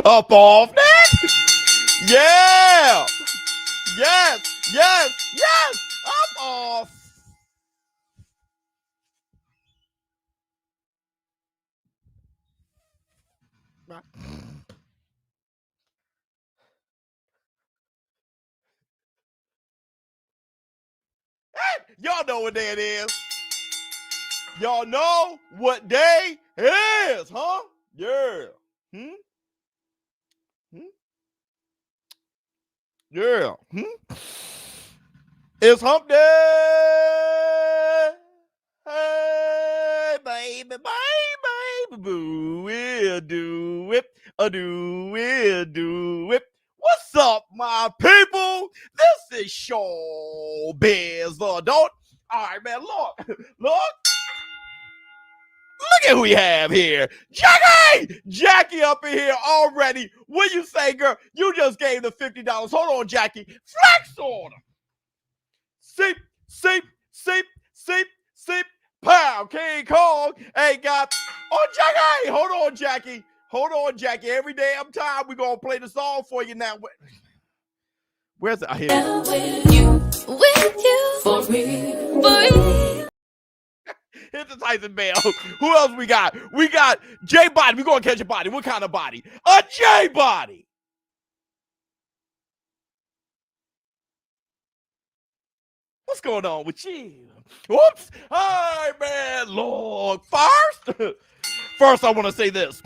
Up off that. Yeah. Yes. Yes. Yes. Up off. Y'all know what day it is. Y'all know what day it is, huh? Yeah. Yeah. It's hump day. Hey, baby, baby, boo. We'll do it. We'll do it. What's up, my people? This is ShowBizz, the adult. All right, man, look. Look at who we have here. Jackie up in here already. What you say, girl? You just gave the $50. Hold on, Jackie. Flex on her. Seep. Pow. King Kong ain't got. Oh, Jackie. Hold on, Jackie. Every damn time we're going to play the song for you now. Where's it? Here. With you. For real. Hit the Tyson bell. Who else we got? We got J Body. We're going to catch a body. What kind of body? A J Body. What's going on with you? Whoops. Hi, man. Lord. First, I want to say this.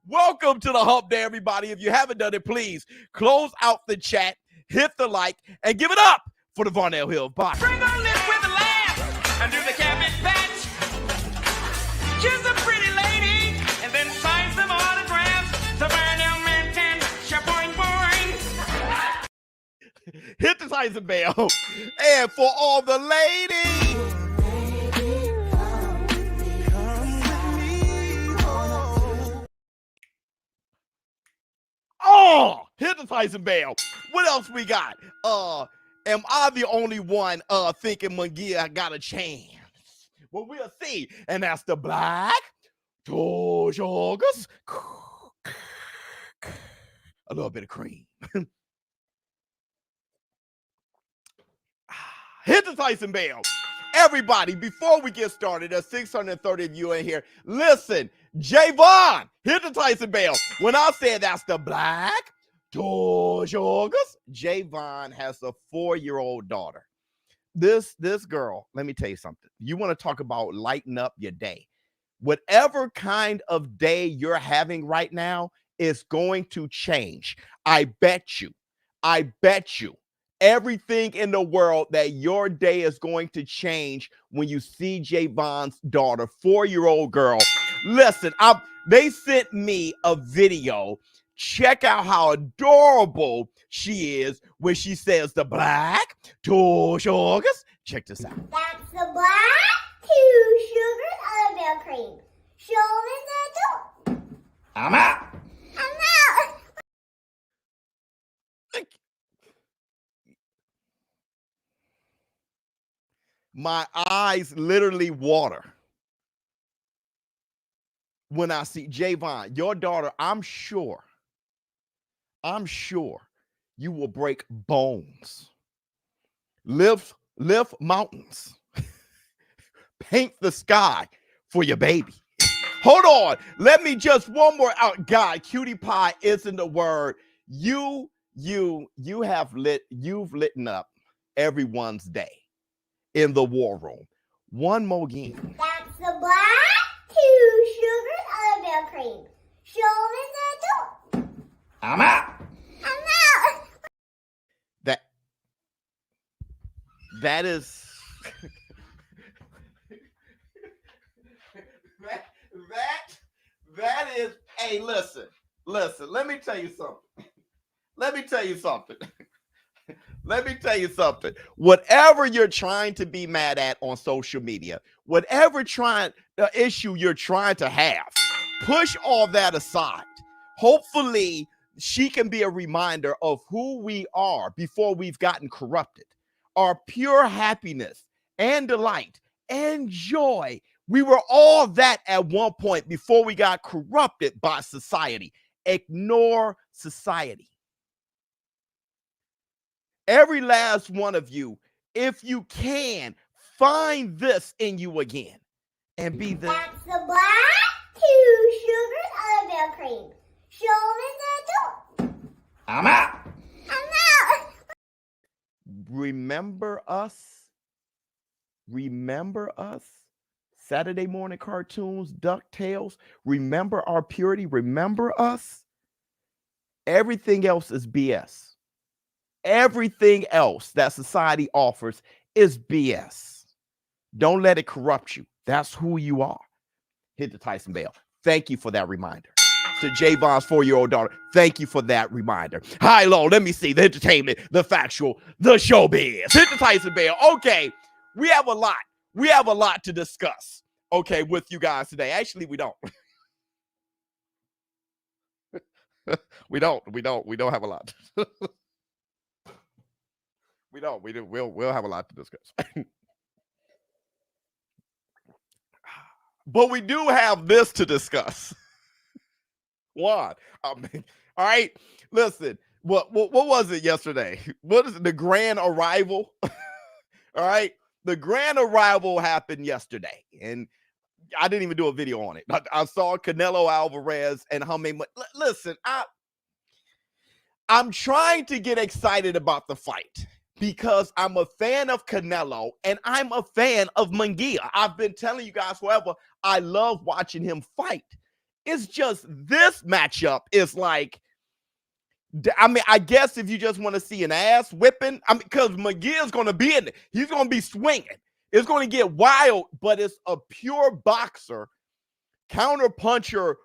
Welcome to the hump day, everybody. If you haven't done it, please close out the chat, hit the like, and give it up for the Varnell Hill body. Bring on this with a laugh and do the cabbage patch. Kiss a pretty lady and then sign some autographs. The Varnell man can shaboing boing. Hit the Tyson bell. And for all the ladies. Oh, hit the Tyson bell. What else we got? Am I the only one thinking Mungia got a chance? Well, we'll see. And that's the Black August. A little bit of cream. Hit the Tyson bell. Everybody, before we get started, there's 630 of you in here. Listen, Javon, hit the Tyson bell. When I said that's the Black August, Javon has a 4-year-old daughter. This girl, let me tell you something. You want to talk about lighten up your day. Whatever kind of day you're having right now is going to change. I bet you. Everything in the world that your day is going to change when you see Javon's daughter, 4-year-old girl. Listen, they sent me a video. Check out how adorable she is when she says the Black August. Check this out. That's the Black 2 sugars oatmeal cream. ShowBizz the adult. I'm out. My eyes literally water when I see Javon, your daughter. I'm sure you will break bones, lift mountains, paint the sky for your baby. Hold on, let me just one more out. God, cutie pie isn't the word. You've lit up everyone's day in the war room. One more game. That's the Black 2 sugars oatmeal cream. ShowBizz the adult. I'm out. That is that is. Hey, listen. Let me tell you something. Whatever you're trying to be mad at on social media, whatever issue you're trying to have, push all that aside. Hopefully, she can be a reminder of who we are before we've gotten corrupted. our pure happiness and delight and joy. We were all that at one point before we got corrupted by society. Ignore society. Every last one of you, if you can, find this in you again and be the... That's the black, 2 sugars, Ellerbe cream. ShowBizz. I'm out. I'm out. Remember us. Remember us. Saturday morning cartoons, DuckTales. Remember our purity. Remember us. Everything else is BS. Everything else that society offers is BS. Don't let it corrupt you. That's who you are. Hit the Tyson bell. Thank you for that reminder. To Javon's 4-year-old daughter, thank you for that reminder. High, low, let me see. The entertainment, the factual, the showbiz. Hit the Tyson bell. Okay, we have a lot. We have a lot to discuss, okay, with you guys today. Actually, we don't. We don't have a lot. We'll have a lot to discuss. But we do have this to discuss. One, all right, listen, what was it yesterday? What is it? The grand arrival? All right, the grand arrival happened yesterday, and I didn't even do a video on it. I saw Canelo Alvarez and how many. Listen, I'm trying to get excited about the fight because I'm a fan of Canelo and I'm a fan of Mungia. I've been telling you guys forever, I love watching him fight. It's just this matchup is like, I mean, I guess if you just want to see an ass whipping, I mean, because Mungia's going to be in it. He's going to be swinging. It's going to get wild, but it's a pure boxer, counter puncher.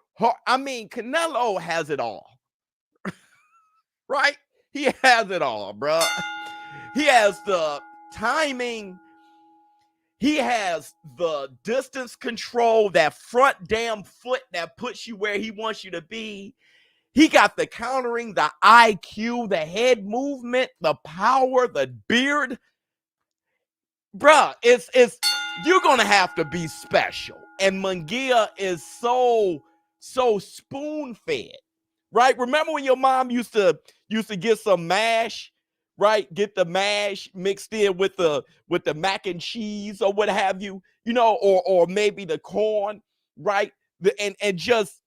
I mean, Canelo has it all. Right? He has it all, bro. He has the timing. He has the distance control, that front damn foot that puts you where he wants you to be. He got the countering, the IQ, the head movement, the power, the beard. Bruh, it's you're gonna have to be special. And Mungia is so spoon-fed, right? Remember when your mom used to get some mash? Right, get the mash mixed in with the mac and cheese or what have you, you know, or maybe the corn, right? And just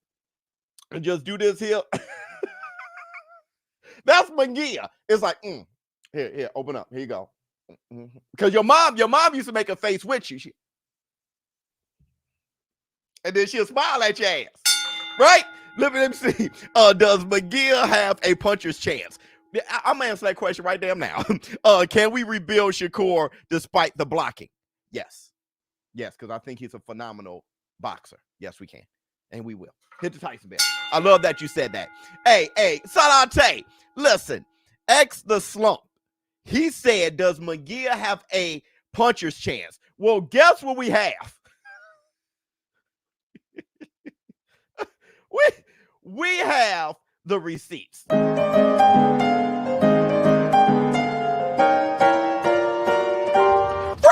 do this here. That's Mungia. It's like, here, open up. Here you go. Because your mom used to make a face with you, and then she'll smile at your ass, right? Let me see. Does Mungia have a puncher's chance? I'm gonna answer that question right damn now. Can we rebuild Shakur despite the blocking? Yes, because I think he's a phenomenal boxer. Yes, we can, and we will. Hit the Tyson bell. I love that you said that. Hey, Salate, listen, X the Slump. He said, does Mungia have a puncher's chance? Well, guess what we have? we have the receipts.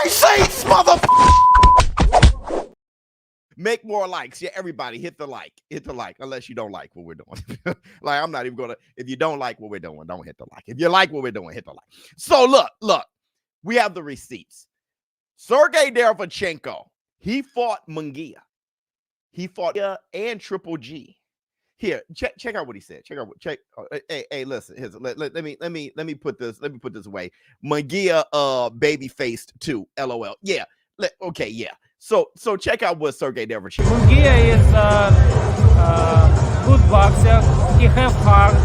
Receipts, motherfucker! Make more likes. Yeah, everybody hit the like. Hit the like, unless you don't like what we're doing. Like, I'm not even gonna, if you don't like what we're doing, don't hit the like. If you like what we're doing, hit the like. So look, we have the receipts. Sergey Dereveyachenko, he fought Mungia. He fought and Triple G. Here, check out what he said. Hey, listen. Let me put this away. Mungia baby faced too. LOL. Yeah. Okay, yeah. So check out what Sergey Dereveyachenko. Mungia is a good boxer. He have heart.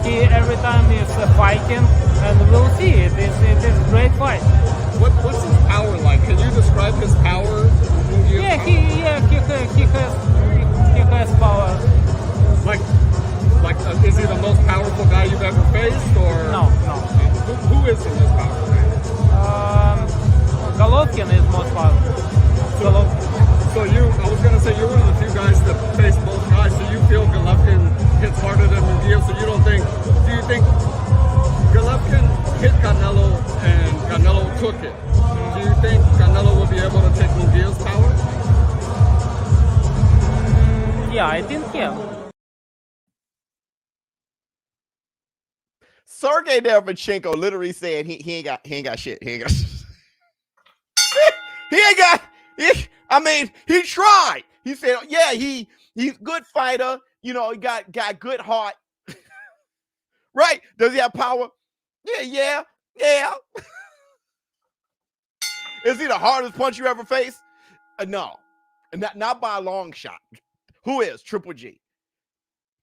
He every time is fighting, and we'll see. It is a great fight. What's his power like? Can you describe his power? Yeah, he has power. Like, is he the most powerful guy you've ever faced, or no? Who is in his power? Golovkin is most powerful. So I was gonna say you're one of the few guys that face both guys. So you feel Golovkin hits harder than Mungia? So do you think Golovkin hit Canelo and Canelo took it, do you think Canelo will be able to take Mungia's power? Yeah, I think yeah. Sergey Dereveyachenko literally said he ain't got shit. He ain't got I mean, he tried. He said, yeah, he's good fighter. You know, he got good heart. Right? Does he have power? Yeah. Is he the hardest punch you ever faced? No. Not by a long shot. Who is Triple G?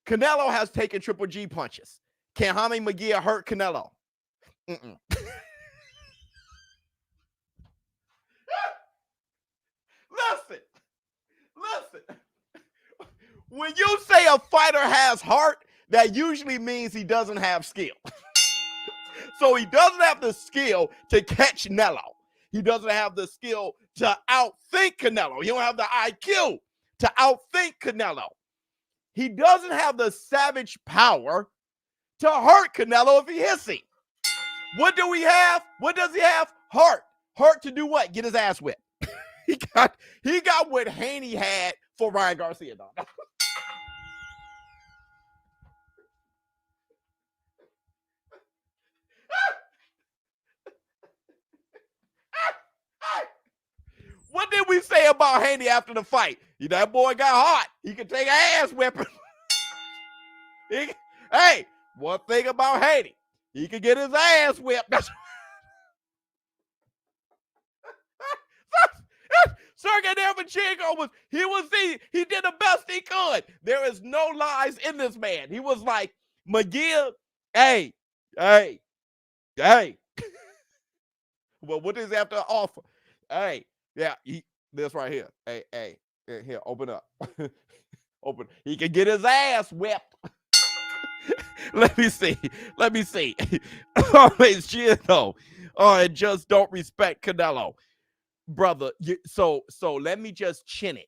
Canelo has taken Triple G punches. Can Jaime Munguia hurt Canelo? Listen. When you say a fighter has heart, that usually means he doesn't have skill. So he doesn't have the skill to catch Canelo. He doesn't have the skill to outthink Canelo. He don't have the IQ to outthink Canelo. He doesn't have the savage power to hurt Canelo if he hits him. What do we have? What does he have? Heart. Heart to do what? Get his ass whipped. He got what Haney had for Ryan Garcia, dog. What did we say about Haney after the fight? That boy got hot. He can take an ass whipping. Hey, one thing about Haney, he can get his ass whipped. That's Sergey Dereveyachenko he did the best he could. There is no lies in this man. He was like, Mungia, hey. Well, what does he have to offer? Hey, yeah, this right here. Hey, here, open up. Open. He can get his ass whipped. Let me see. Always cheer though. And just don't respect Canelo. Brother, so let me just chin it.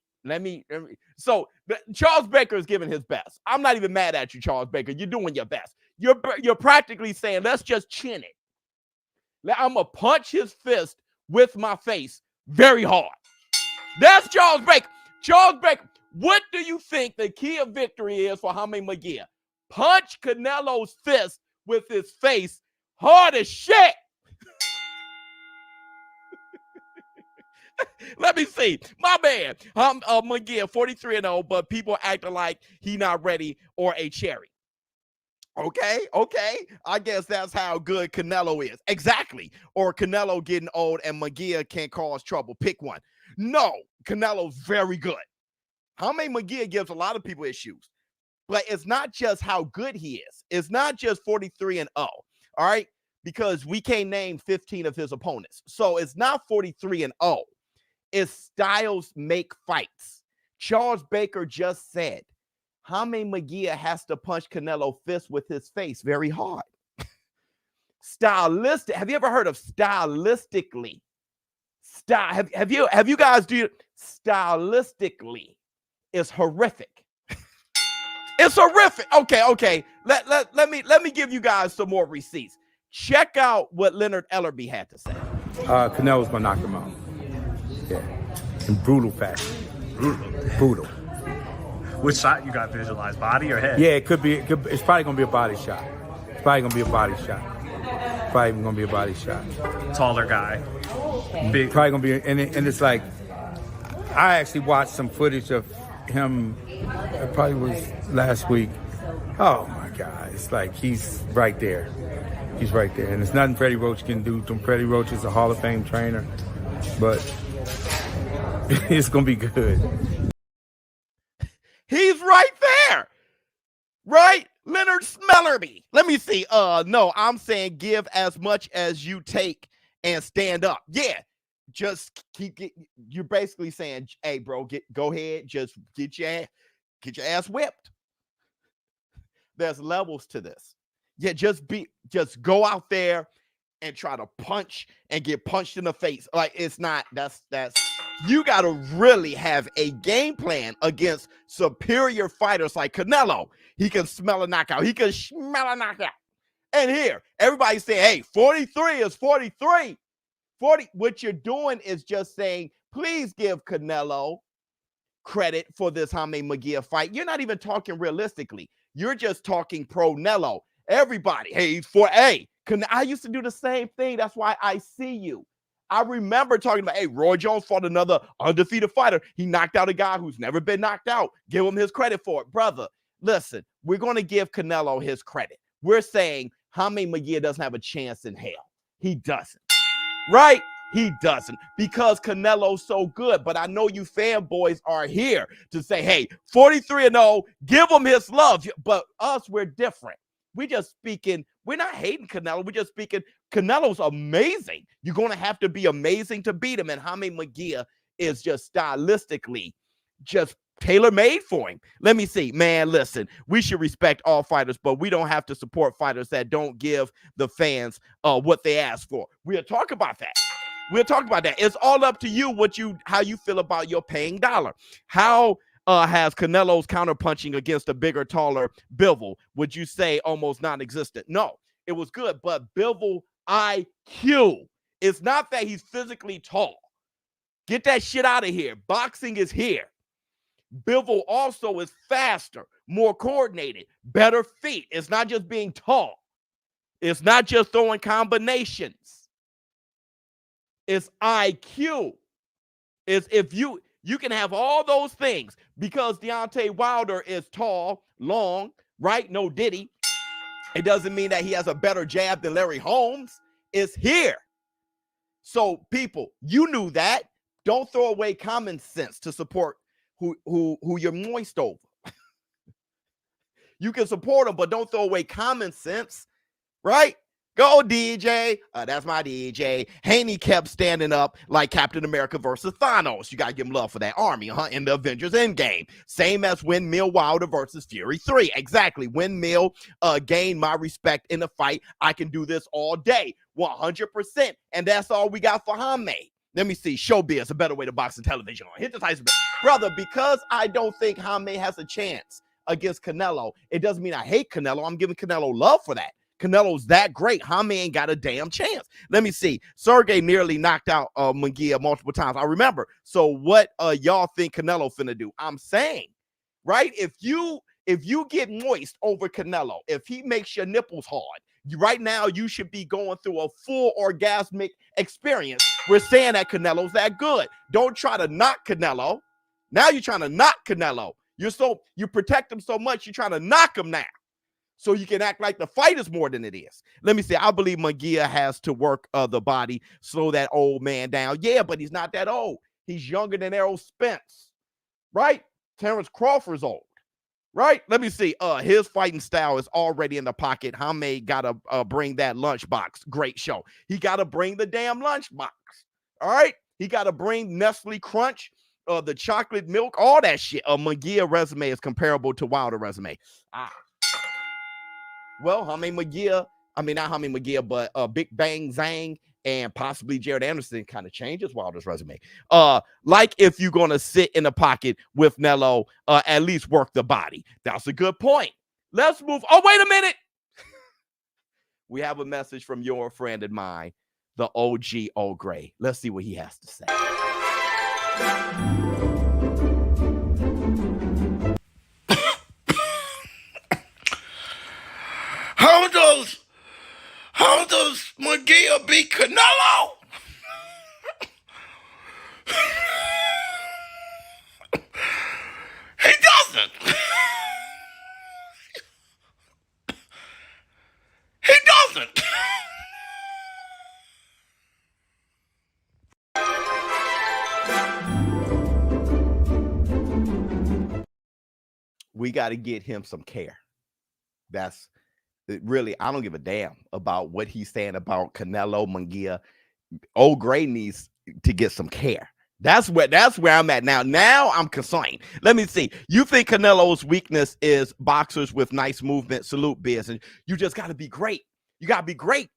So Charles Baker is giving his best. I'm not even mad at you, Charles Baker. You're doing your best. You're practically saying, let's just chin it. I'm going to punch his fist with my face very hard. That's Charles Baker. Charles Baker, what do you think the key of victory is for Jaime Munguia? Punch Canelo's fist with his face hard as shit. Let me see. My man, Mungia, 43-0, but people acting like he not ready or a cherry. Okay. I guess that's how good Canelo is. Exactly. Or Canelo getting old and Mungia can cause trouble. Pick one. No, Canelo's very good. Jaime Munguia gives a lot of people issues. But it's not just how good he is. It's not just 43-0. All right? Because we can't name 15 of his opponents. So it's not 43-0. It's styles make fights. Charles Baker just said Jaime Munguia has to punch Canelo fist with his face very hard. Stylistic. Have you ever heard of stylistically? Have you guys do stylistically? It's horrific. It's horrific. Okay. Let me give you guys some more receipts. Check out what Leonard Ellerbe had to say. Canelo's gonna knock him out. Yeah, in brutal fashion. Brutal. Which shot you got visualized, body or head? Yeah, it could be. It's probably gonna be a body shot. Probably even gonna be a body shot. Taller guy. Big. Probably gonna be, and it's like, I actually watched some footage of him. It probably was last week. Oh my God! It's like he's right there. He's right there, and there's nothing Freddie Roach can do. Freddie Roach is a Hall of Fame trainer, but it's gonna be good. He's right there, right? Leonard Smellerby. Let me see. No, I'm saying give as much as you take and stand up. Yeah, just you're basically saying, hey, bro, go ahead, just get your ass whipped. There's levels to this. Yeah, just go out there and try to punch and get punched in the face. Like, it's not, that's you got to really have a game plan against superior fighters like Canelo. He can smell a knockout. And here, everybody's saying, hey, 43 is 43. What you're doing is just saying, please give Canelo credit for this Jaime Munguia fight. You're not even talking realistically. You're just talking pro-Nello. Everybody, hey, I used to do the same thing. That's why I see you. I remember talking about, hey, Roy Jones fought another undefeated fighter. He knocked out a guy who's never been knocked out. Give him his credit for it. Brother, listen, we're going to give Canelo his credit. We're saying Jaime Munguia doesn't have a chance in hell. He doesn't. Right? He doesn't, because Canelo's so good. But I know you fanboys are here to say, hey, 43-0, give him his love. But us, we're different. We just speaking, we're not hating Canelo. We're just speaking, Canelo's amazing. You're going to have to be amazing to beat him. And Jaime Munguia is just stylistically just tailor-made for him. Let me see. Man, listen, we should respect all fighters, but we don't have to support fighters that don't give the fans what they ask for. We'll talk about that. We'll talk about that. It's all up to you how you feel about your paying dollar. How has Canelo's counterpunching against a bigger, taller Bivol, would you say, almost non-existent? No, it was good, but Bivol IQ. It's not that he's physically tall. Get that shit out of here. Boxing is here. Bivol also is faster, more coordinated, better feet. It's not just being tall. It's not just throwing combinations. It's IQ. It's if you can have all those things, because Deontay Wilder is tall, long, right? No Diddy. It doesn't mean that he has a better jab than Larry Holmes. It's here. So people, you knew that. Don't throw away common sense to support who you're moist over. You can support them, but don't throw away common sense, right? Go DJ. That's my DJ. Haney kept standing up like Captain America versus Thanos. You got to give him love for that army, in the Avengers Endgame. Same as Windmill Wilder versus Fury 3. Exactly. Windmill gained my respect in the fight. I can do this all day, 100%. And that's all we got for Jaime. Let me see. ShowBizz, a better way to box and television on. Hit the Tyson. Brother, because I don't think Jaime has a chance against Canelo, it doesn't mean I hate Canelo. I'm giving Canelo love for that. Canelo's that great. Jaime ain't got a damn chance. Let me see. Sergey nearly knocked out Mungia multiple times. I remember. So what y'all think Canelo finna do? I'm saying, right? If you get moist over Canelo, if he makes your nipples hard, right now you should be going through a full orgasmic experience. We're saying that Canelo's that good. Don't try to knock Canelo. Now you're trying to knock Canelo. You protect him so much, you're trying to knock him now, so you can act like the fight is more than it is. Let me see. I believe Mungia has to work the body, slow that old man down. Yeah, but he's not that old. He's younger than Errol Spence, right? Terrence Crawford's old, right? Let me see. His fighting style is already in the pocket. Jaime got to bring that lunchbox. Great show. He got to bring the damn lunchbox, all right? He got to bring Nestle Crunch, the chocolate milk, all that shit. Mungia resume is comparable to Wilder resume. Well, Jaime Mungia, not Jaime Mungia, but Big Bang Zhang and possibly Jared Anderson kind of changes Wilder's resume. Like if you're going to sit in the pocket with Nello, at least work the body. That's a good point. Let's move. Oh, wait a minute. We have a message from your friend and mine, the OG Old Gray. Let's see what he has to say. How does Mungia beat Canelo? He doesn't. He doesn't. We got to get him some care. That's really, I don't give a damn about what he's saying about Canelo, Mungia. Old Gray needs to get some care. That's where I'm at now. Now I'm concerned. Let me see. You think Canelo's weakness is boxers with nice movement? Salute, Biz. And you just got to be great. You got to be great.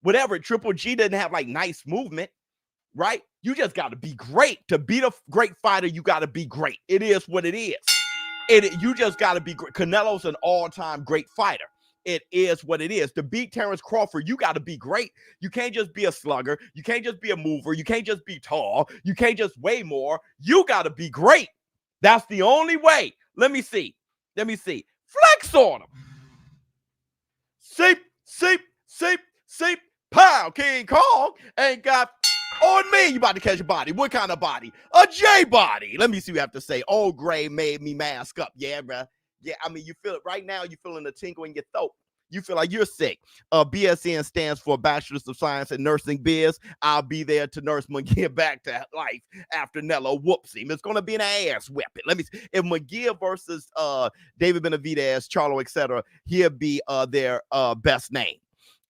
Whatever. Triple G doesn't have like nice movement, right? You just got to be great. To beat a great fighter, you got to be great. It is what it is. You just got to be great. Canelo's an all-time great fighter. it is what it is. To beat Terrence Crawford, you got to be great. You can't just be a slugger. You can't just be a mover. You can't just be tall. You can't just weigh more. You got to be great. That's the only way. Let me see. Flex on him. Seep. Pow. King Kong ain't got on me. You about to catch a body. What kind of body? A J body. Let me see what you have to say. Old Gray made me mask up. Yeah, bruh. Yeah, I mean, you feel it right now. You're feeling the tingle in your throat. You feel like you're sick. BSN stands for Bachelor's of Science in Nursing Biz. I'll be there to nurse Mungia back to life after Nello whoops him. It's going to be an ass whipping. Let me see. If Mungia versus David Benavidez, Charlo, etc., he'll be their best name.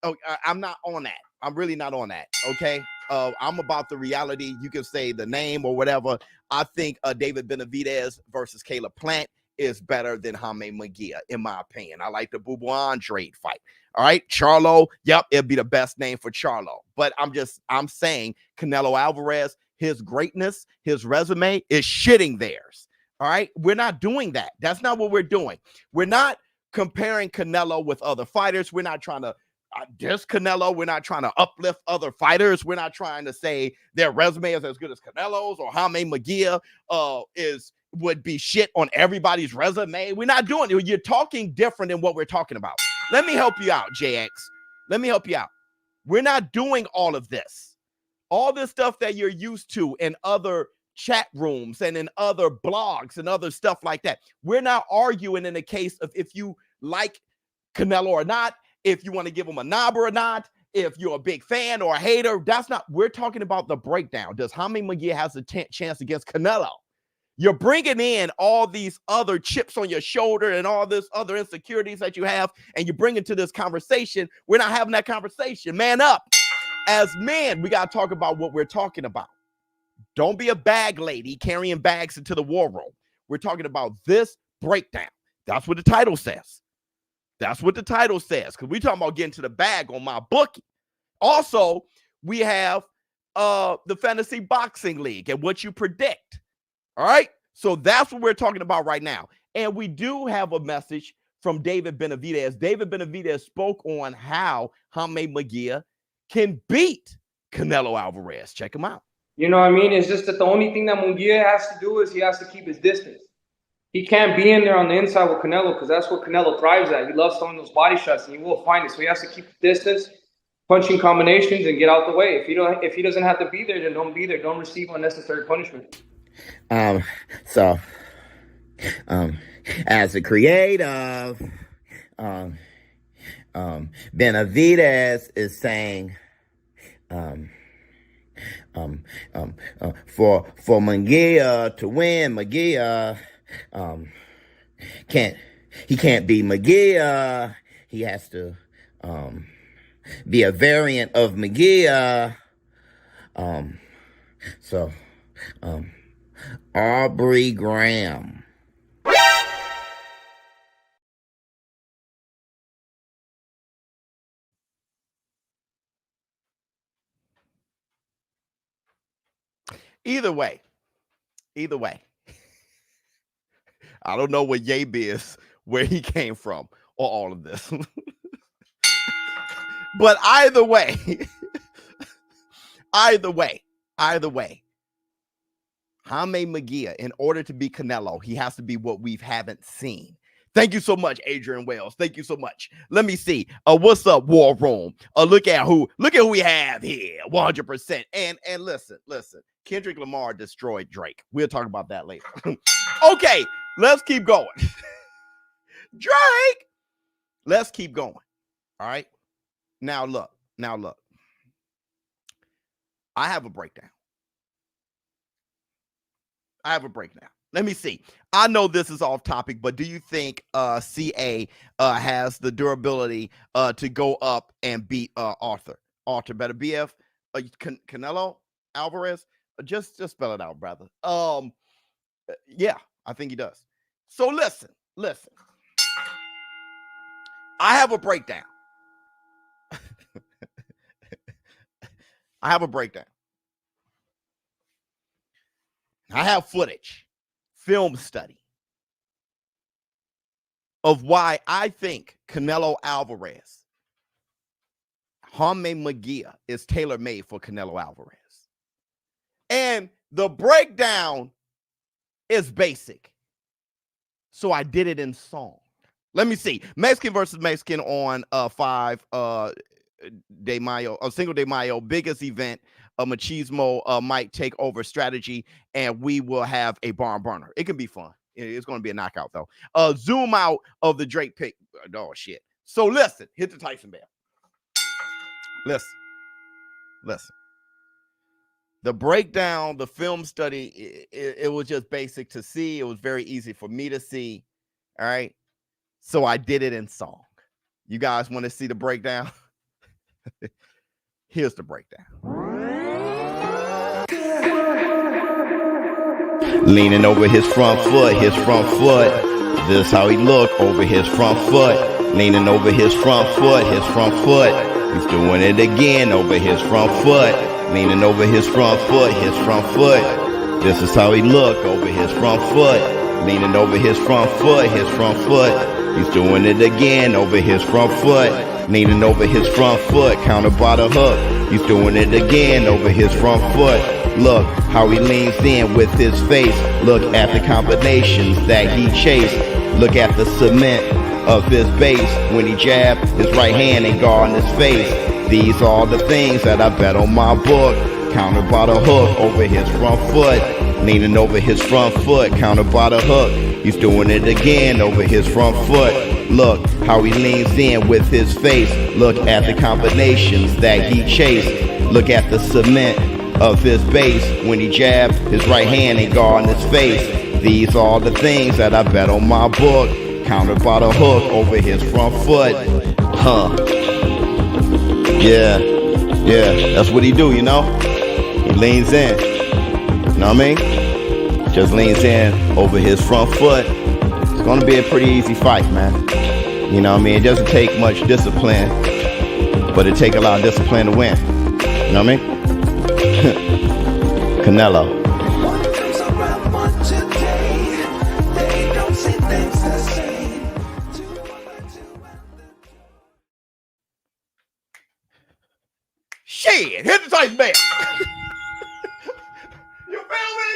Oh, I'm not on that. I'm really not on that, okay? I'm about the reality. You can say the name or whatever. I think David Benavidez versus Caleb Plant is better than Jaime Mungia, in my opinion. I like the Bivol Andrade fight. All right, Charlo, yep, it'd be the best name for Charlo. But I'm saying Canelo Alvarez, his greatness, his resume is shitting theirs. All right, we're not doing that. That's not what we're doing. We're not comparing Canelo with other fighters. We're not trying to diss Canelo. We're not trying to uplift other fighters. We're not trying to say their resume is as good as Canelo's or Jaime Mungia would be shit on everybody's resume. We're not doing it. You're talking different than what we're talking about. Let me help you out, JX. Let me help you out. We're not doing all of this. All this stuff that you're used to in other chat rooms and in other blogs and other stuff like that. We're not arguing in the case of if you like Canelo or not, if you want to give him a knob or not, if you're a big fan or a hater. That's not, we're talking about the breakdown. Does Jaime Mungia has a chance against Canelo? You're bringing in all these other chips on your shoulder and all this other insecurities that you have, and you bring it to this conversation. We're not having that conversation. Man up. As men, we got to talk about what we're talking about. Don't be a bag lady carrying bags into the war room. We're talking about this breakdown. That's what the title says. That's what the title says, because we're talking about getting to the bag on my bookie. Also, we have the Fantasy Boxing League and what you predict. All right, so that's what we're talking about right now. And we do have a message from David Benavidez. David Benavidez spoke on how Jaime Mungia can beat Canelo Alvarez. Check him out. You know what I mean? It's just that the only thing that Mungia has to do is he has to keep his distance. He can't be in there on the inside with Canelo because that's what Canelo thrives at. He loves throwing those body shots, and he will find it. So he has to keep the distance, punching combinations, and get out the way. If he doesn't have to be there, then don't be there. Don't receive unnecessary punishment. As a creative, Benavidez is saying, for Mungia to win, Mungia, can't be Mungia. He has to, be a variant of Mungia. Aubrey Graham. Either way, I don't know what Yabe is, where he came from, or all of this. But either way, Jaime Mungia, in order to be Canelo, he has to be what we haven't seen. Thank you so much, Adrian Wells. Thank you so much. Let me see. What's up, War Room? Look at who we have here. 100%. And listen. Kendrick Lamar destroyed Drake. We'll talk about that later. Okay, let's keep going. Drake. Let's keep going. All right. Now look. I have a breakdown. Let me see. I know this is off topic, but do you think CA has the durability to go up and beat Arthur better BF Canelo Alvarez? Just spell it out, brother. Yeah, I think he does. So listen. I have a breakdown. I have footage, film study. of why I think Canelo Alvarez, Jaime Munguia, is tailor-made for Canelo Alvarez. And the breakdown is basic. So I did it in song. Let me see. Mexican versus Mexican on 5 de Mayo, Cinco de Mayo, biggest event, machismo might take over strategy, and we will have a barn burner. It can be fun. It's going to be a knockout, though. Zoom out of the Drake pick. Oh, shit. So listen, hit the Tyson bell. Listen. The breakdown, the film study, it was just basic to see. It was very easy for me to see. All right. So I did it in song. You guys want to see the breakdown? Here's the breakdown. Leaning over his front foot, This is how he look over his front foot. Leaning over his front foot, He's doing it again over his front foot. Leaning over his front foot, This is how he look over his front foot. Leaning over his front foot, He's doing it again over his front foot. Leaning over his front foot, counter by the hook. He's doing it again over his front foot. Look how he leans in with his face. Look at the combinations that he chased. Look at the cement of his base. When he jabbed his right hand and guard in his face. These are the things that I bet on my book. Counter by the hook over his front foot. Leaning over his front foot, counter by the hook. He's doing it again over his front foot. Look how he leans in with his face. Look at the combinations that he chased. Look at the cement of his base. When he jabbed his right hand and guard in his face. These are the things that I bet on my book. Counter by the hook over his front foot. Yeah, that's what he do, you know? He leans in, you know what I mean? Just leans in over his front foot. It's gonna be a pretty easy fight, man. You know what I mean? It doesn't take much discipline, but it takes a lot of discipline to win. You know what I mean? Canelo. Shit, hit the Tyson bell. You feel me?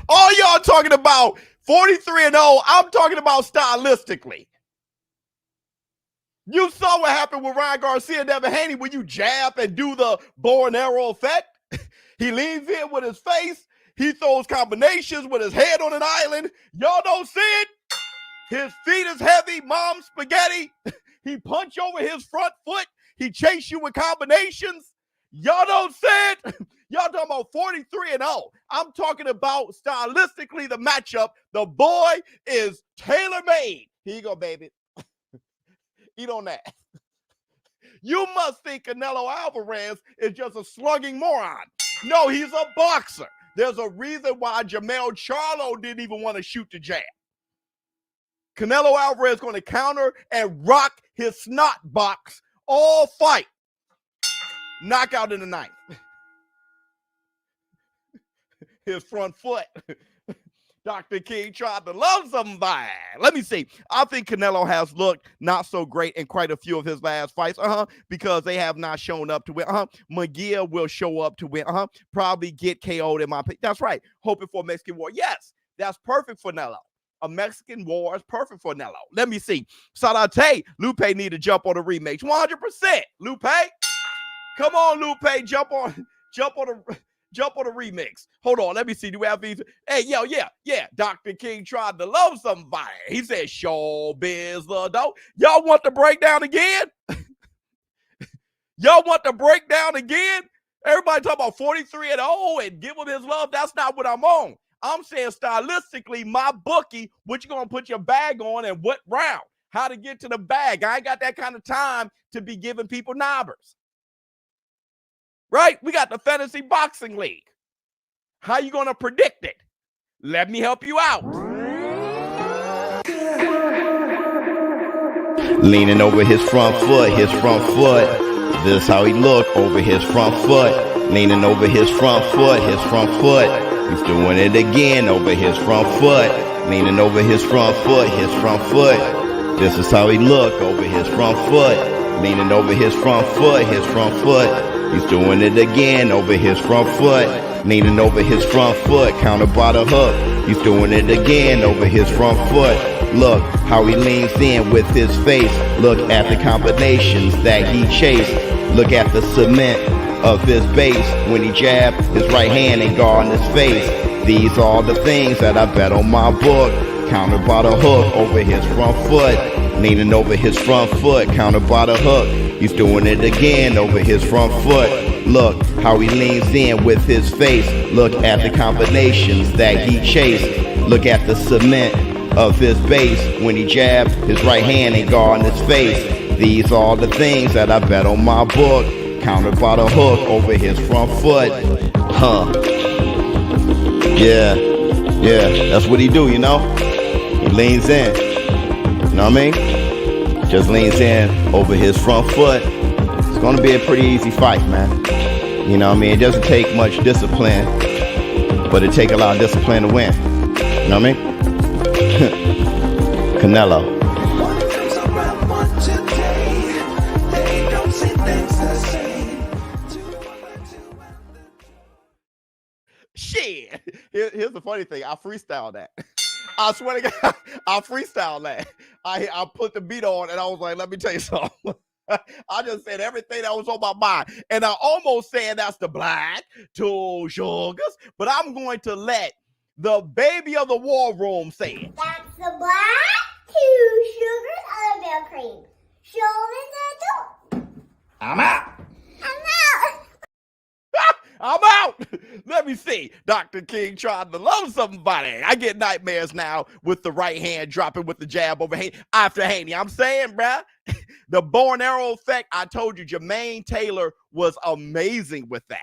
All y'all talking about 43-0. I'm talking about stylistically. You saw what happened with Ryan Garcia and Devin Haney when you jab and do the bow and arrow effect. He leans in with his face. He throws combinations with his head on an island. Y'all don't see it? His feet is heavy, mom spaghetti. He punch over his front foot. He chase you with combinations. Y'all don't see it? Y'all talking about 43-0. I'm talking about stylistically the matchup. The boy is tailor-made. Here you go, baby. Eat on that. You must think Canelo Alvarez is just a slugging moron. No, he's a boxer. There's a reason why Jermell Charlo didn't even want to shoot the jab. Canelo Alvarez is going to counter and rock his snot box all fight. Knockout in the ninth. His front foot. Dr. King tried to love somebody. Let me see. I think Canelo has looked not so great in quite a few of his last fights. Because they have not shown up to win. Mungia will show up to win. Probably get KO'd in my pick. That's right. Hoping for a Mexican war. Yes, that's perfect for Canelo. A Mexican war is perfect for Canelo. Let me see. Salate, Lupe need to jump on the remakes. 100%. Lupe, come on, Lupe, jump on the remix. Hold on, let me see. Do we have these? Hey, yeah. Dr. King tried to love somebody. He said, ShowBizz, though. Y'all want the breakdown again? Y'all want the breakdown again? Everybody talk about 43-0 and give him his love. That's not what I'm on. I'm saying stylistically, my bookie, what you gonna put your bag on and what round? How to get to the bag. I ain't got that kind of time to be giving people knobbers. Right? We got the Fantasy Boxing League. How you gonna predict it? Let me help you out. Leaning over his front foot, This is how he look over his front foot. leaning over his front foot, He's doing it again over his front foot, leaning over his front foot, This is how he look over his front foot, leaning over his front foot, He's doing it again over his front foot, leaning over his front foot, counter by the hook. He's doing it again over his front foot. Look how he leans in with his face. Look at the combinations that he chased. Look at the cement of his base. When he jabbed, his right hand ain't guarding his face. These are the things that I bet on my book. Countered by the hook over his front foot. Leaning over his front foot, countered by the hook. He's doing it again over his front foot. Look how he leans in with his face. Look at the combinations that he chased. Look at the cement of his base. When he jabbed, his right hand ain't guarding his face. These are the things that I bet on my book. Countered by the hook over his front foot. Yeah, that's what he do, you know? He leans in. You know what I mean? Just leans in over his front foot. It's gonna be a pretty easy fight, man. You know what I mean? It doesn't take much discipline, but it take a lot of discipline to win. You know what I mean? Canelo. Shit. Here's the funny thing. I freestyled that. I swear to God, I freestyled that. I put the beat on and I was like, let me tell you something. I just said everything that was on my mind. And I almost said that's the black, 2 sugars, but I'm going to let the baby of the war room say it. That's the black, 2 sugars, Ellerbe cream. Shoulders are two. I'm out. I'm out. Let me see. Dr. King tried to love somebody. I get nightmares now with the right hand dropping with the jab over Haney. After Haney, I'm saying, bruh, the bow and arrow effect, I told you, Jermaine Taylor was amazing with that.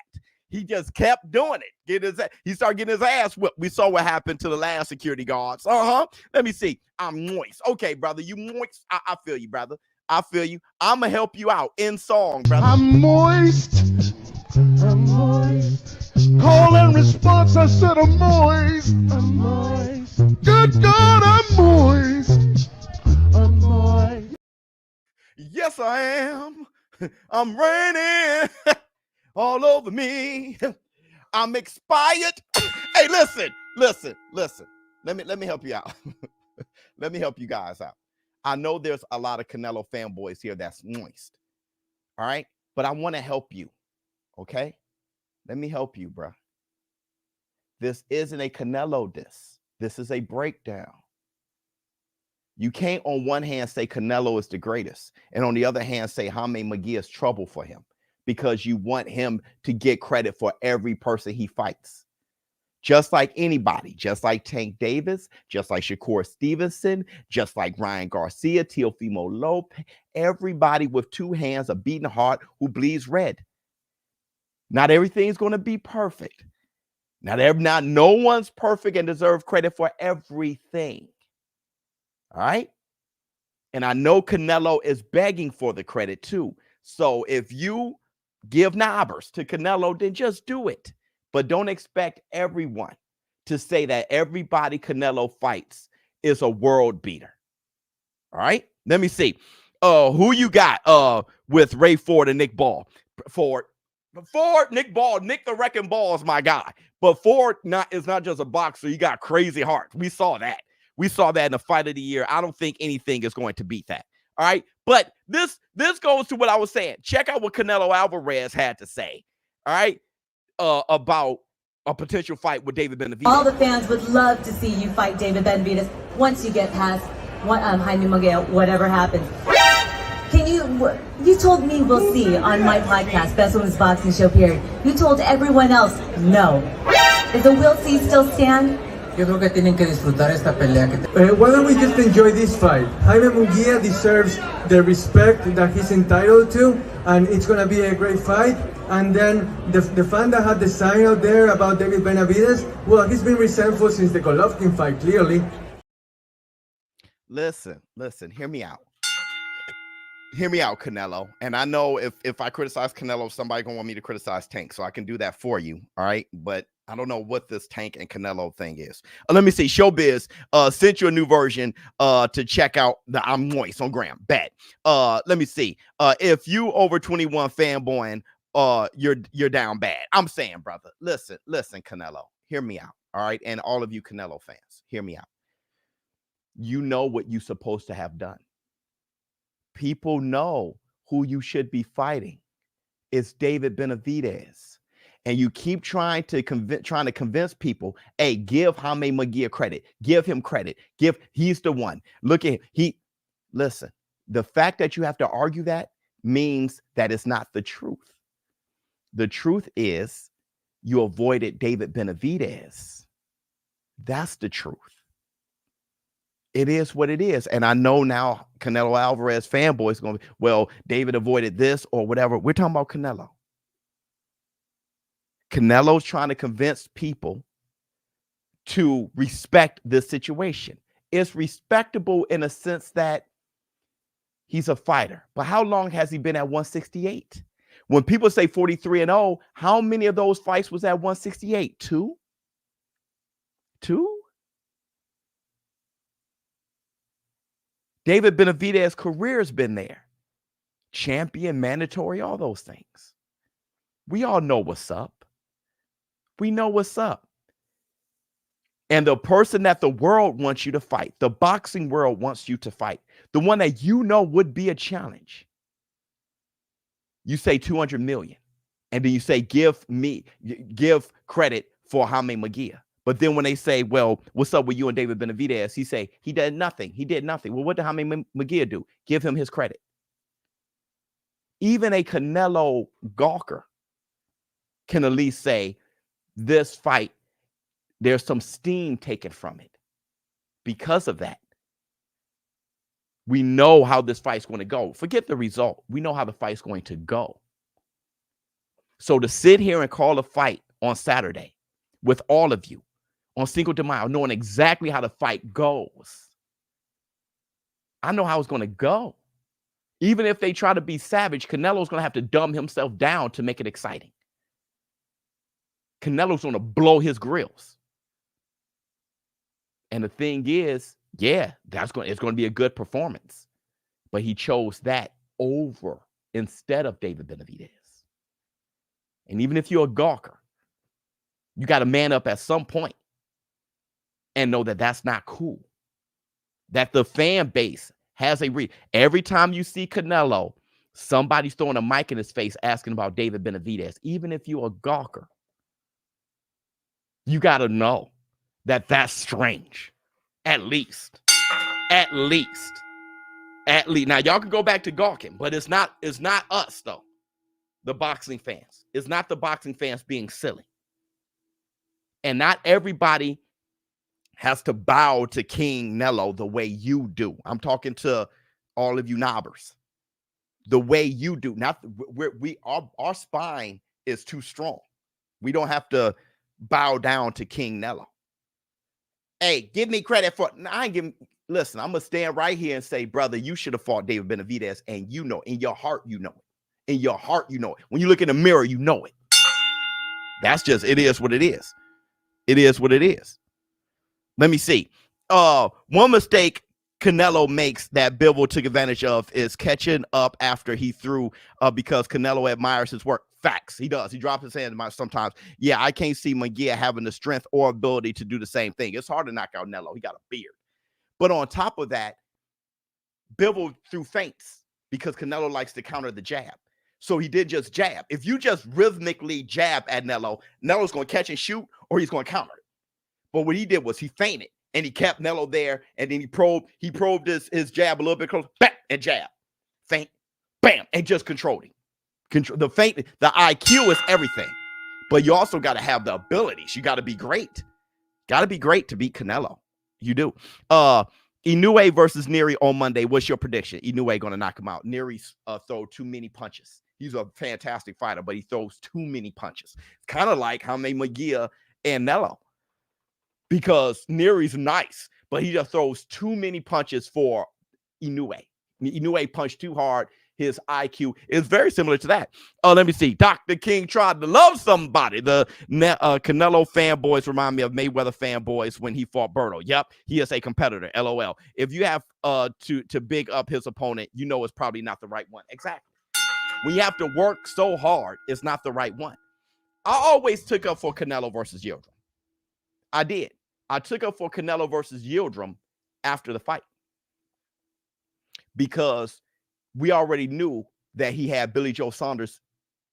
He just kept doing it. He started getting his ass whipped. We saw what happened to the last security guards. Let me see. I'm moist. Okay, brother, you moist. I feel you, brother. I feel you. I'm going to help you out in song, brother. I'm moist. I'm moist. Call and response, I said I'm moist. I'm moist. Good God, I'm moist. I'm moist. Yes, I am. I'm raining all over me. I'm expired. Hey, listen. Let me help you out. Let me help you guys out. I know there's a lot of Canelo fanboys here that's moist. All right? But I want to help you. Okay? Let me help you, bro. This isn't a Canelo diss. This is a breakdown. You can't on one hand say Canelo is the greatest and on the other hand say Jaime Munguia is trouble for him because you want him to get credit for every person he fights. Just like anybody, just like Tank Davis, just like Shakur Stevenson, just like Ryan Garcia, Teofimo Lopez, everybody with 2 hands, a beating heart who bleeds red. Not everything's going to be perfect. Not no one's perfect and deserves credit for everything. All right? And I know Canelo is begging for the credit too. So if you give knobbers to Canelo, then just do it. But don't expect everyone to say that everybody Canelo fights is a world beater. All right? Let me see. Who you got with Ray Ford and Nick Ball? Ford, Nick Ball, Nick the Wrecking Ball is my guy. But Ford is not just a boxer. You got crazy heart. We saw that. We saw that in the fight of the year. I don't think anything is going to beat that. All right? But this goes to what I was saying. Check out what Canelo Alvarez had to say. All right? About a potential fight with David Benavidez. All the fans would love to see you fight David Benavidez once you get past Jaime Munguia, whatever happens. Can you told me we'll see on my podcast, Best Women's Boxing Show, period. You told everyone else no. Does the we'll see still stand? Yo creo que tienen que disfrutar esta pelea. Why don't we just enjoy this fight? Jaime Munguia deserves the respect that he's entitled to, and it's going to be a great fight. And then the fan that had the sign out there about David Benavidez, well, he's been resentful since the Golovkin fight, clearly. Listen, hear me out. hear me out, Canelo. And I know if I criticize Canelo, somebody gonna want me to criticize Tank, so I can do that for you. All right, but I don't know what this Tank and Canelo thing is. Let me see. ShowBizz sent you a new version to check out the I'm Moist on Gram. Bet. Let me see. If you over 21 fanboying, you're down bad. I'm saying, brother. Listen, Canelo. Hear me out. All right, and all of you Canelo fans, hear me out. You know what you're supposed to have done. People know who you should be fighting. It's David Benavidez. And you keep trying to convince people, hey, give Haney Mungia credit. Give him credit. He's the one. Look at him. Listen, the fact that you have to argue that means that it's not the truth. The truth is you avoided David Benavidez. That's the truth. It is what it is. And I know now Canelo Alvarez fanboys going to be, well, David avoided this or whatever. We're talking about Canelo. Canelo's trying to convince people to respect this situation. It's respectable in a sense that he's a fighter. But how long has he been at 168? When people say 43-0, how many of those fights was at 168? Two? David Benavidez's career has been there. Champion, mandatory, all those things. We all know what's up. We know what's up. And the person that the world wants you to fight, the boxing world wants you to fight, the one that you know would be a challenge. You say 200 million. And then you say, give credit for Haney Mungia. But then when they say, well, what's up with you and David Benavidez? He say, he did nothing. He did nothing. Well, what did Haney Mungia do? Give him his credit. Even a Canelo gawker can at least say, this fight, there's some steam taken from it. Because of that, we know how this fight's going to go. Forget the result. We know how the fight's going to go. So to sit here and call a fight on Saturday with all of you on Cinco de Mayo, knowing exactly how the fight goes, I know how it's going to go. Even if they try to be savage, Canelo's going to have to dumb himself down to make it exciting. Canelo's going to blow his grills. And the thing is, yeah, it's going to be a good performance. But he chose that over instead of David Benavidez. And even if you're a gawker, you got to man up at some point and know that that's not cool. That the fan base has a read. Every time you see Canelo, somebody's throwing a mic in his face asking about David Benavidez. Even if you're a gawker, you got to know that that's strange. At least. Now, y'all can go back to gawking, but it's not us, though. The boxing fans. It's not the boxing fans being silly. And not everybody has to bow to King Nello the way you do. I'm talking to all of you knobbers. The way you do. Not our spine is too strong. We don't have to bow down to King Nello. Hey, give me credit for listen, I'm gonna stand right here and say, brother, you should have fought David Benavidez, and you know, in your heart, you know it. In your heart, you know it. When you look in the mirror, you know it. That's just, it is what it is. It is what it is. Let me see. One mistake Canelo makes that Bivol took advantage of is catching up after he threw because Canelo admires his work. Facts. He does. He drops his hand sometimes. Yeah, I can't see Mungia having the strength or ability to do the same thing. It's hard to knock out Nello. He got a beard. But on top of that, Bivol threw feints because Canelo likes to counter the jab. So he did just jab. If you just rhythmically jab at Nello, Nello's going to catch and shoot, or he's going to counter it. But what he did was he feinted, and he kept Nello there, and then he probed his jab a little bit closer, bam, and jab. Feint, bam, and just controlled him. The feint, the IQ is everything. But you also got to have the abilities. You got to be great. Got to be great to beat Canelo. You do. Inoue versus Nery on Monday. What's your prediction? Inoue going to knock him out. Nery throw too many punches. He's a fantastic fighter, but he throws too many punches. It's kind of like Haney Mungia and Nello. Because Nery's nice, but he just throws too many punches for Inoue. Inoue punched too hard. His IQ is very similar to that. Let me see. Dr. King tried to love somebody. The Canelo fanboys remind me of Mayweather fanboys when he fought Berto. Yep, he is a competitor. LOL. If you have to big up his opponent, you know it's probably not the right one. Exactly. When you have to work so hard, it's not the right one. I always took up for Canelo versus Yldrim. I did. I took up for Canelo versus Yldrim after the fight because we already knew that he had Billy Joe Saunders,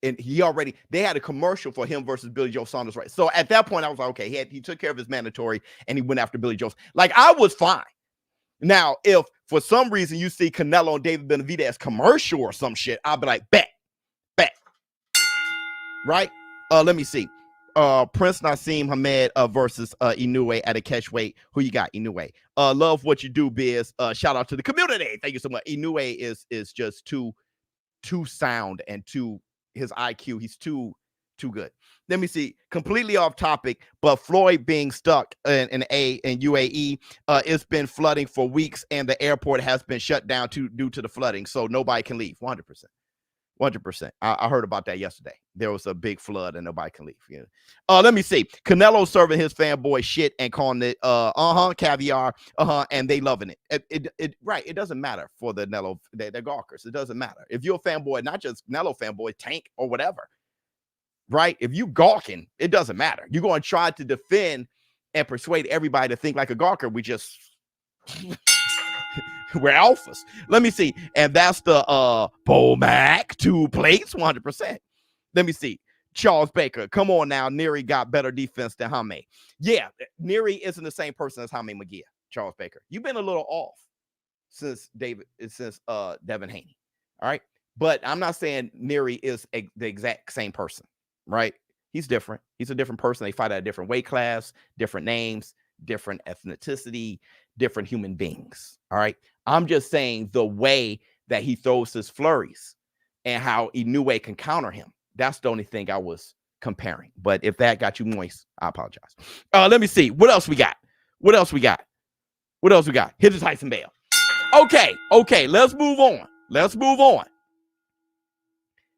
and they had a commercial for him versus Billy Joe Saunders, right? So at that point, I was like, okay, he took care of his mandatory, and he went after Billy Joe. Like, I was fine. Now, if for some reason you see Canelo and David Benavidez commercial or some shit, I'll be like, bet. Right? Let me see. Prince Nassim Hamed versus Inoue at a catch weight. Who you got, Inoue? Love what you do, Biz. Shout out to the community. Thank you so much. Inoue is just too sound and his IQ. He's too good. Let me see. Completely off topic, but Floyd being stuck in UAE, it's been flooding for weeks, and the airport has been shut down due to the flooding, so nobody can leave. 100%. 100%. I heard about that yesterday. There was a big flood and nobody can leave. Yeah. Let me see. Canelo serving his fanboy shit and calling it caviar, and they loving it. Right. It doesn't matter for the Canelo, they're gawkers. It doesn't matter. If you're a fanboy, not just Canelo fanboy, Tank or whatever. Right? If you gawking, it doesn't matter. You're going to try to defend and persuade everybody to think like a gawker. We just we're alphas. Let me see. And that's the Bomac 2 plates, 100%. Let me see. Charles Baker. Come on now. Nery got better defense than Haney. Yeah, Nery isn't the same person as Haney Mungia. Charles Baker. You've been a little off since Devin Haney. All right. But I'm not saying Nery is the exact same person, right? He's different. He's a different person. They fight at a different weight class, different names, different ethnicity, different human beings. All right. I'm just saying the way that he throws his flurries and how Inoue can counter him. That's the only thing I was comparing. But if that got you moist, I apologize. Let me see. What else we got? Hit the Tyson bell. Okay. Let's move on.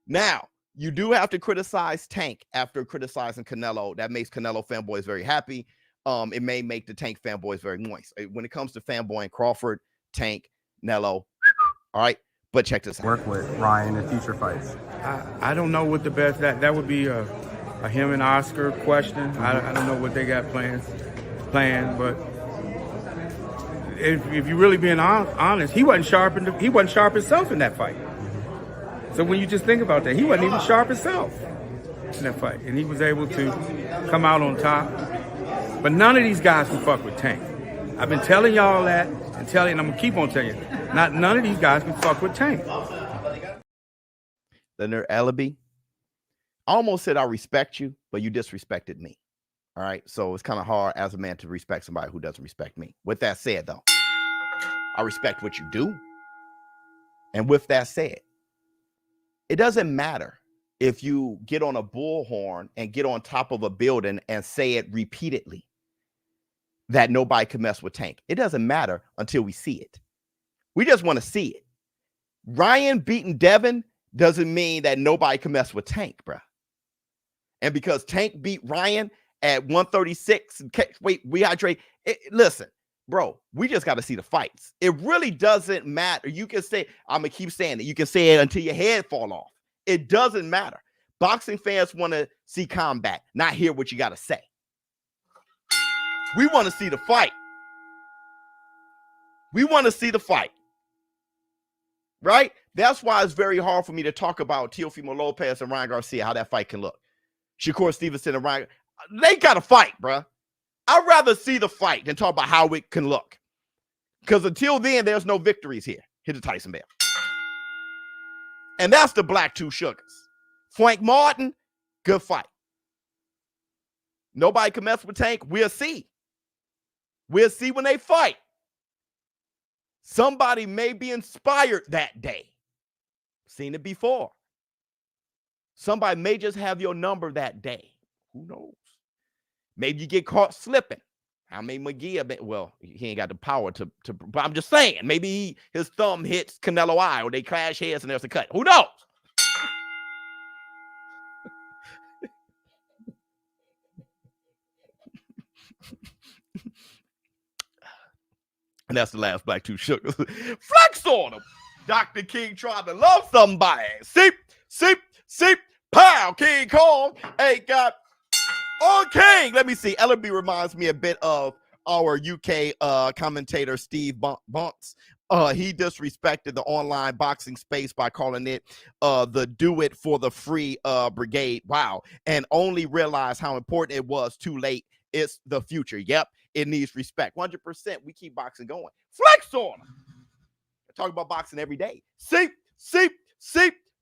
Now, you do have to criticize Tank after criticizing Canelo. That makes Canelo fanboys very happy. It may make the Tank fanboys very moist. When it comes to fanboying Crawford, Tank, Nello, all right? But check this out. Work with Ryan in future fights. I don't know what the best, that would be a him and Oscar question. I don't know what they got planned, but if you're really being honest, he wasn't sharp himself in that fight. So when you just think about that, he wasn't even sharp himself in that fight, and he was able to come out on top. But none of these guys can fuck with Tank. I've been telling y'all that and I'm gonna keep on telling you. None of these guys can fuck with Tank. Then Ellerbe. I almost said I respect you, but you disrespected me. All right. So it's kind of hard as a man to respect somebody who doesn't respect me. With that said, though, I respect what you do. And with that said, it doesn't matter if you get on a bullhorn and get on top of a building and say it repeatedly that nobody can mess with Tank. It doesn't matter until we see it. We just want to see it. Ryan beating Devin doesn't mean that nobody can mess with Tank, bro. And because Tank beat Ryan at 136, wait, rehydrate. Listen, bro, we just got to see the fights. It really doesn't matter. You can say, I'm going to keep saying it. You can say it until your head fall off. It doesn't matter. Boxing fans want to see combat, not hear what you got to say. We want to see the fight. Right? That's why it's very hard for me to talk about Teofimo Lopez and Ryan Garcia, how that fight can look. Shakur Stevenson and Ryan, they got to fight, bro. I'd rather see the fight than talk about how it can look. Because until then, there's no victories here. Hit the Tyson bell. And that's the Black Two Sugars. Frank Martin, good fight. Nobody can mess with Tank. We'll see. We'll see when they fight. Somebody may be inspired that day. Seen it before. Somebody may just have your number that day. Who knows? Maybe you get caught slipping. I mean, Mungia, well, he ain't got the power to but I'm just saying, maybe his thumb hits Canelo eye, or they clash heads and there's a cut. Who knows? And that's the last Black Two Sugars. Flex on him. Dr. King tried to love somebody. Seep, pow. King Kong ain't got on King. Let me see. Ellerbe reminds me a bit of our UK commentator, Steve Bunks. He disrespected the online boxing space by calling it the do it for the free brigade. Wow. And only realized how important it was too late. It's the future. Yep. It needs respect. 100%. We keep boxing going. Flex on them. I talk about boxing every day. Seep,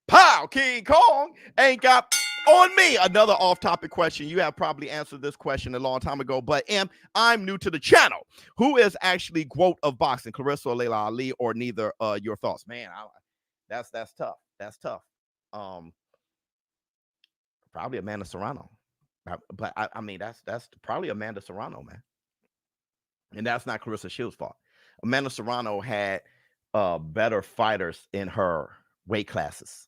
pow. King Kong ain't got on me. Another off-topic question. You have probably answered this question a long time ago, but I'm new to the channel. Who is actually Gwoat of boxing? Clarissa or Layla Ali, or neither? Your thoughts, man. That's tough. That's tough. Probably Amanda Serrano. But I mean, that's probably Amanda Serrano, man. And that's not Clarissa Shields' fault. Amanda Serrano had better fighters in her weight classes.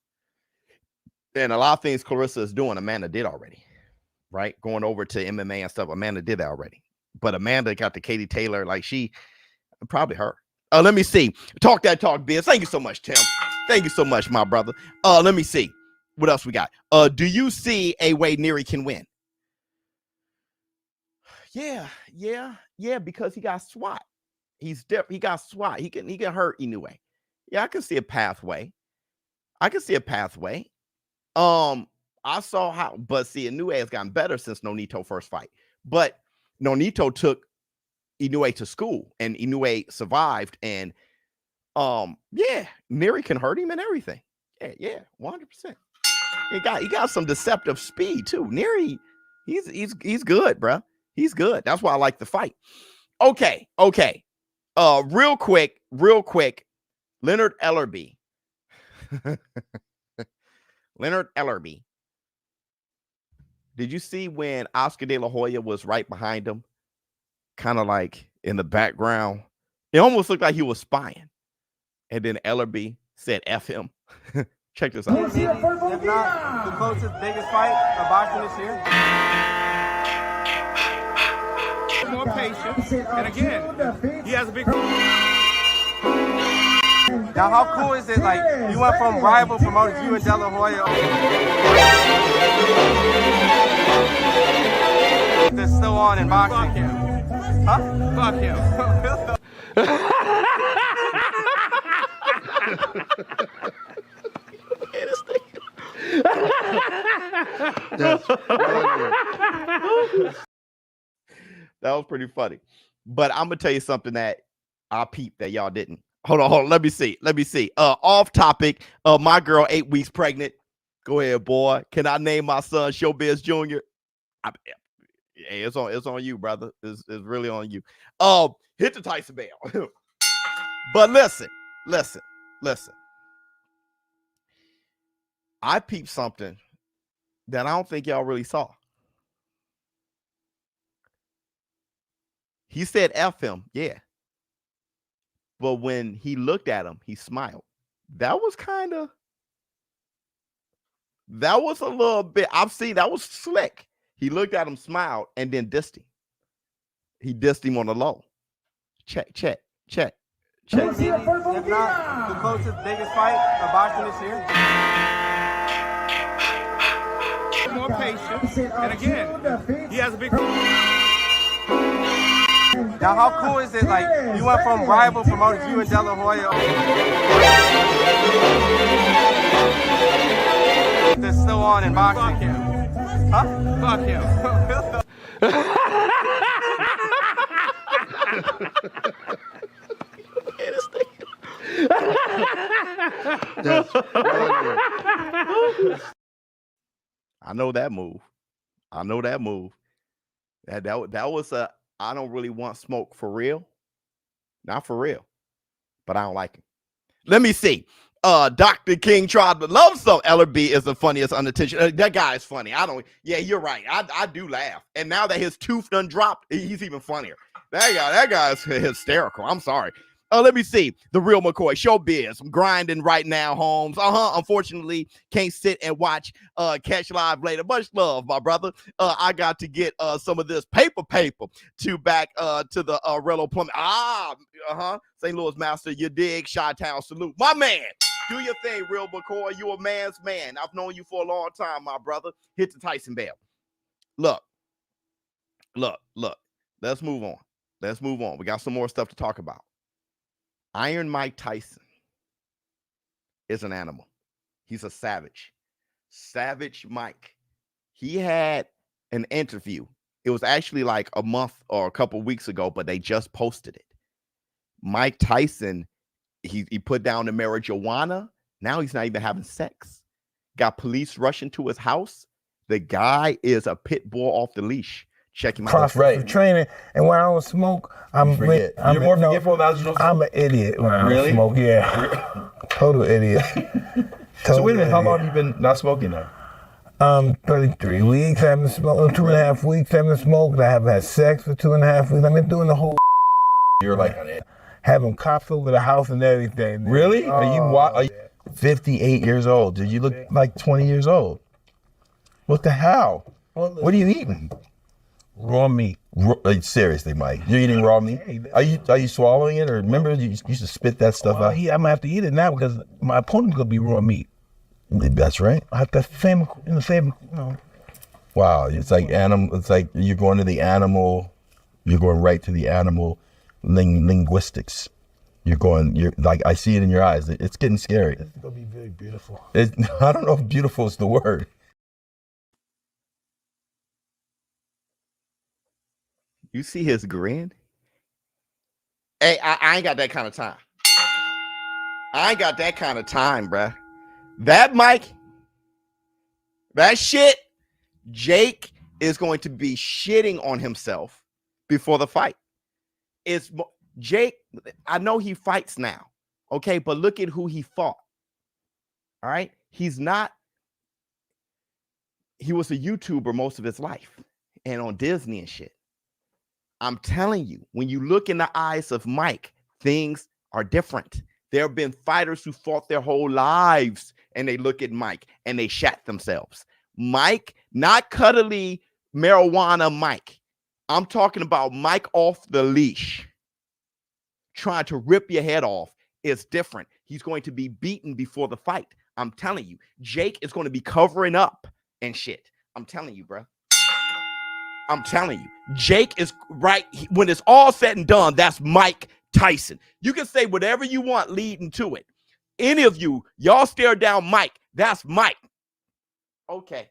And a lot of things Clarissa is doing, Amanda did already, right? Going over to MMA and stuff, Amanda did that already. But Amanda got the Katie Taylor, like probably her. Let me see. Talk that talk, Biz. Thank you so much, Tim. Thank you so much, my brother. Let me see. What else we got? Do you see a way Nery can win? Yeah, because he got SWAT. He's different. He got SWAT. He can hurt Inoue. Yeah, I can see a pathway. I saw how, but see, Inoue has gotten better since Nonito first fight. But Nonito took Inoue to school, and Inoue survived. And yeah, Nery can hurt him and everything. Yeah, 100%. He got some deceptive speed too. Nery, he's good, bro. He's good. That's why I like the fight. Okay. Real quick. Leonard Ellerbe. Leonard Ellerbe. Did you see when Oscar De La Hoya was right behind him? Kind of like in the background. It almost looked like he was spying. And then Ellerbe said, F him. Check this out. If not the closest, biggest fight of boxing this year. More patience. And again, he has a big... Now, how cool is it? Like, you went from rival promoters, you and De La Hoya. That's still on in boxing. Fuck him. Huh? Fuck him. That was pretty funny. But I'm gonna tell you something that I peeped that y'all didn't. Hold on. Let me see. Off topic. My girl 8 weeks pregnant. Go ahead, boy. Can I name my son ShowBizz Jr.? Hey, it's on you, brother. It's really on you. Hit the Tyson bell. But listen. I peeped something that I don't think y'all really saw. He said F him, yeah. But when he looked at him, he smiled. That was a little bit, that was slick. He looked at him, smiled, and then dissed him. He dissed him on the low. Check. If not the closest, biggest fight of boxing this year. More patience. And again, he has a big... Now, how cool is it? Like, you went from rival promoters, you and De La Hoya. That's still on in boxing. Fuck him. Huh? Fuck him. I know that move. That was a... I don't really want smoke for real. Not for real. But I don't like him. Let me see. Dr. King tried to love some. Ellerbe is the funniest unintentional. That guy is funny. Yeah, you're right. I do laugh. And now that his tooth done dropped, he's even funnier. That guy's hysterical. I'm sorry. Let me see. The real McCoy, ShowBizz. I'm grinding right now, Holmes. Unfortunately, can't sit and watch Catch Live later. Much love, my brother. I got to get some of this paper to back to the Rello Plumbing. St. Louis Master, you dig? Chi-Town salute. My man, do your thing, real McCoy. You a man's man. I've known you for a long time, my brother. Hit the Tyson bell. Look. Let's move on. We got some more stuff to talk about. Iron Mike Tyson is an animal. He's a savage. Savage Mike. He had an interview. It was actually like a month or a couple weeks ago, but they just posted it. Mike Tyson, he put down the marijuana. Now he's not even having sex. Got police rushing to his house. The guy is a pit bull off the leash. Check him out. For training, and when I don't smoke, I'm more forgetful now. I'm an idiot when I don't smoke. Yeah, total idiot. So wait a minute, how long have you been not smoking now? 33 weeks. I haven't smoked. 2.5 weeks. I haven't smoked. I haven't had sex for 2.5 weeks. I've been doing the whole. You're like having cops over the house and everything. Man. Really? Are you 58 years old? Dude, you look like 20 years old. What the hell? What are you eating? Raw meat. Seriously, Mike, you're eating raw meat? Are you swallowing it, or remember you used to spit that stuff out? I'm gonna have to eat it now because my opponent's gonna be raw meat. That's right. I have the same. Wow, it's like animal. It's like you're going to the animal. You're going right to the animal linguistics. You're like, I see it in your eyes. It's getting scary. It's gonna be very beautiful. I don't know if beautiful is the word. You see his grin? Hey, I ain't got that kind of time. I ain't got that kind of time, bruh. That Mike, that shit, Jake is going to be shitting on himself before the fight. It's Jake, I know he fights now, okay? But look at who he fought, all right? He was a YouTuber most of his life and on Disney and shit. I'm telling you, when you look in the eyes of Mike, things are different. There have been fighters who fought their whole lives and they look at Mike and they shat themselves. Mike, not cuddly marijuana Mike. I'm talking about Mike off the leash. Trying to rip your head off is different. He's going to be beaten before the fight. I'm telling you, Jake is going to be covering up and shit. I'm telling you, bro. I'm telling you, Jake is right. When it's all said and done, that's Mike Tyson. You can say whatever you want leading to it. Any of y'all stare down Mike. That's Mike. Okay.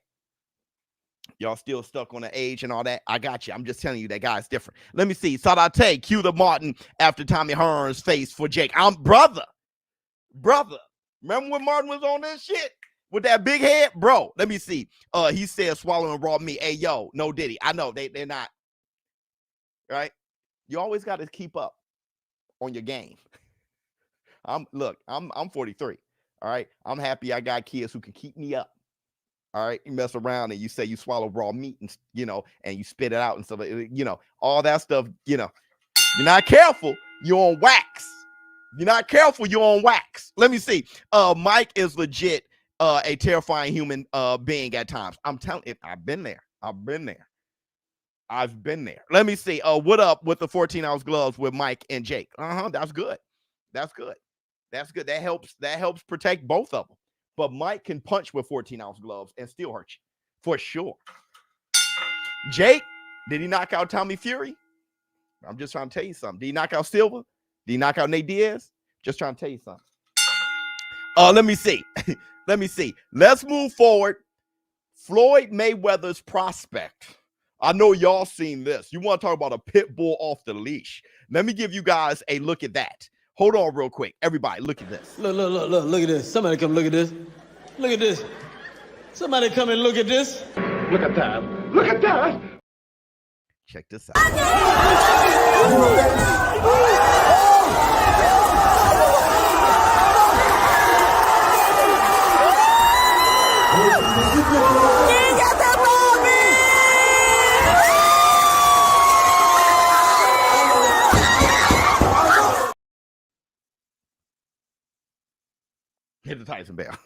Y'all still stuck on the age and all that. I got you. I'm just telling you that guy's different. Let me see. Sarate, cue the Martin after Tommy Hearn's face for Jake. I'm brother. Remember when Martin was on this shit? With that big head, bro, let me see. He said swallowing raw meat. Hey, yo, no Diddy. I know they're not. Right? You always got to keep up on your game. I'm 43. All right. I'm happy I got kids who can keep me up. All right. You mess around and you say you swallow raw meat and and you spit it out and stuff, all that stuff, you're not careful, you're on wax. You're not careful, you're on wax. Let me see. Mike is legit a terrifying human being at times. I'm telling you, I've been there. Let me see. What up with the 14-ounce gloves with Mike and Jake? That's good. That helps protect both of them. But Mike can punch with 14-ounce gloves and still hurt you for sure. Jake, did he knock out Tommy Fury? I'm just trying to tell you something. Did he knock out Silva? Did he knock out Nate Diaz? Just trying to tell you something. Let me see. Let's move forward. Floyd Mayweather's prospect. I know y'all seen this. You want to talk about a pit bull off the leash. Let me give you guys a look at that. Hold on real quick. Everybody, look at this. Look at this. Somebody come look at this. Look at this. Somebody come and look at this. Look at that. Look at that. Check this out. Tyson bell.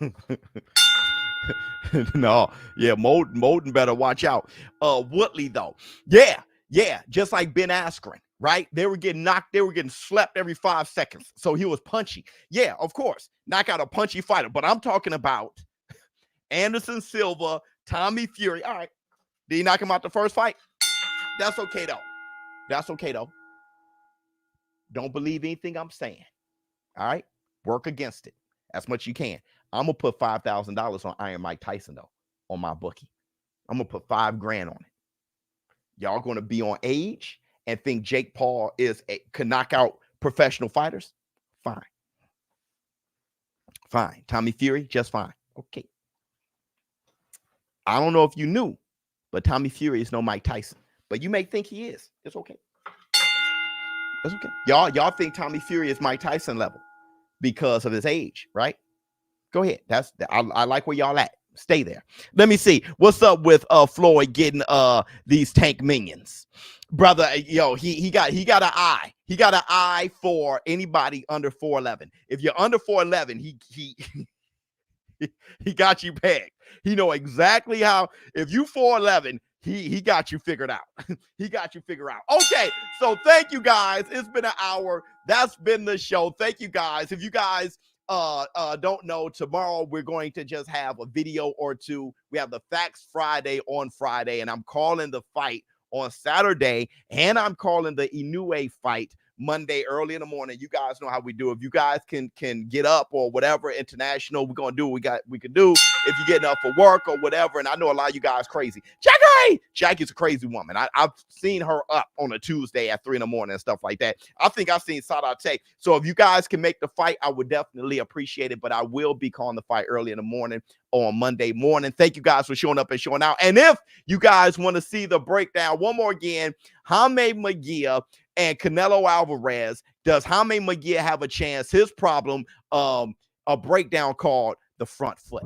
No, yeah, Molden better watch out. Woodley though, yeah, just like Ben Askren, right? They were getting knocked, they were getting slept every 5 seconds. So he was punchy. Yeah, of course, knock out a punchy fighter. But I'm talking about Anderson Silva, Tommy Fury. All right, did he knock him out the first fight? That's okay though. That's okay though. Don't believe anything I'm saying. All right, work against it as much as you can. I'm gonna put $5,000 on Iron Mike Tyson though, on my bookie. I'm gonna put $5 grand on it. Y'all gonna be on age and think Jake Paul can knock out professional fighters? Fine. Fine. Tommy Fury, just fine. Okay. I don't know if you knew, but Tommy Fury is no Mike Tyson. But you may think he is. It's okay. It's okay. Y'all think Tommy Fury is Mike Tyson level because of his age, right? Go ahead. I like where y'all at. Stay there. Let me see. What's up with Floyd getting these tank minions? Brother, yo, he got an eye. He got an eye for anybody under 4'11. If you're under 4'11, he got you pegged. He know exactly how. If you 4'11, he got you figured out. He got you figured out. Okay, so thank you guys. It's been an hour. That's been the show. Thank you guys. If you guys don't know, tomorrow we're going to just have a video or two. We have the Facts Friday on Friday, and I'm calling the fight on Saturday, and I'm calling the Inoue fight Monday early in the morning. You guys know how we do. If you guys can get up or whatever international, we're gonna do what we can do. If you're getting up for work or whatever, and I know a lot of you guys crazy. Jackie's a crazy woman. I've seen her up on a Tuesday at 3 in the morning and stuff like that. I think I've seen Sadate. So if you guys can make the fight, I would definitely appreciate it. But I will be calling the fight early in the morning on Monday morning. Thank you guys for showing up and showing out. And if you guys want to see the breakdown one more again, Jaime Munguia and Canelo Alvarez. Does Jaime Munguia have a chance? His problem, a breakdown called the front foot.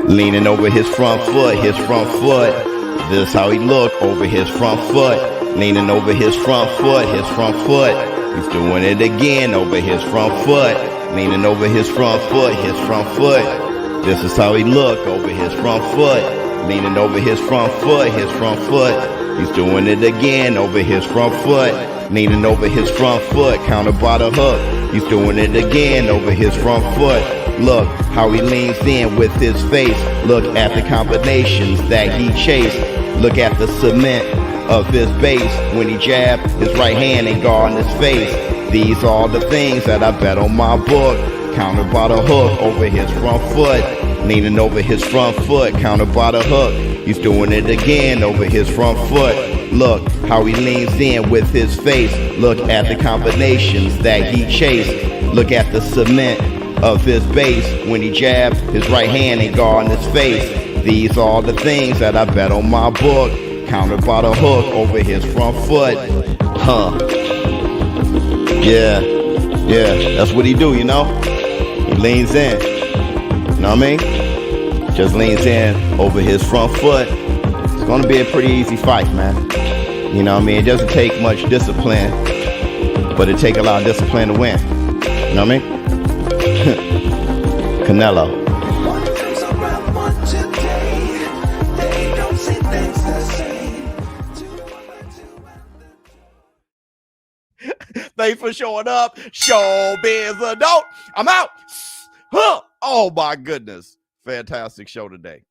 Leaning over his front foot, This how he look over his front foot. Leaning over his front foot, He's doing it again over his front foot. Leaning over his front foot, This is how he look over his front foot. Leaning over his front foot, He's doing it again over his front foot. Leaning over his front foot, counter by the hook. He's doing it again over his front foot. Look how he leans in with his face. Look at the combinations that he chased. Look at the cement of his base. When he jabbed his right hand and guarding his face. These are the things that I bet on my book. Counter by the hook over his front foot. Leaning over his front foot, counter by the hook. He's doing it again over his front foot. Look how he leans in with his face. Look at the combinations that he chased. Look at the cement of his base. When he jabbed his right hand and guarding his face. These are the things that I bet on my book. Counter by the hook over his front foot. Yeah, that's what he do, you know? He leans in. You know what I mean? Just leans in over his front foot. It's going to be a pretty easy fight, man. You know what I mean? It doesn't take much discipline, but it takes a lot of discipline to win. You know what I mean? Canelo. Thanks for showing up. ShowBizz adult. I'm out. Oh my goodness. Fantastic show today.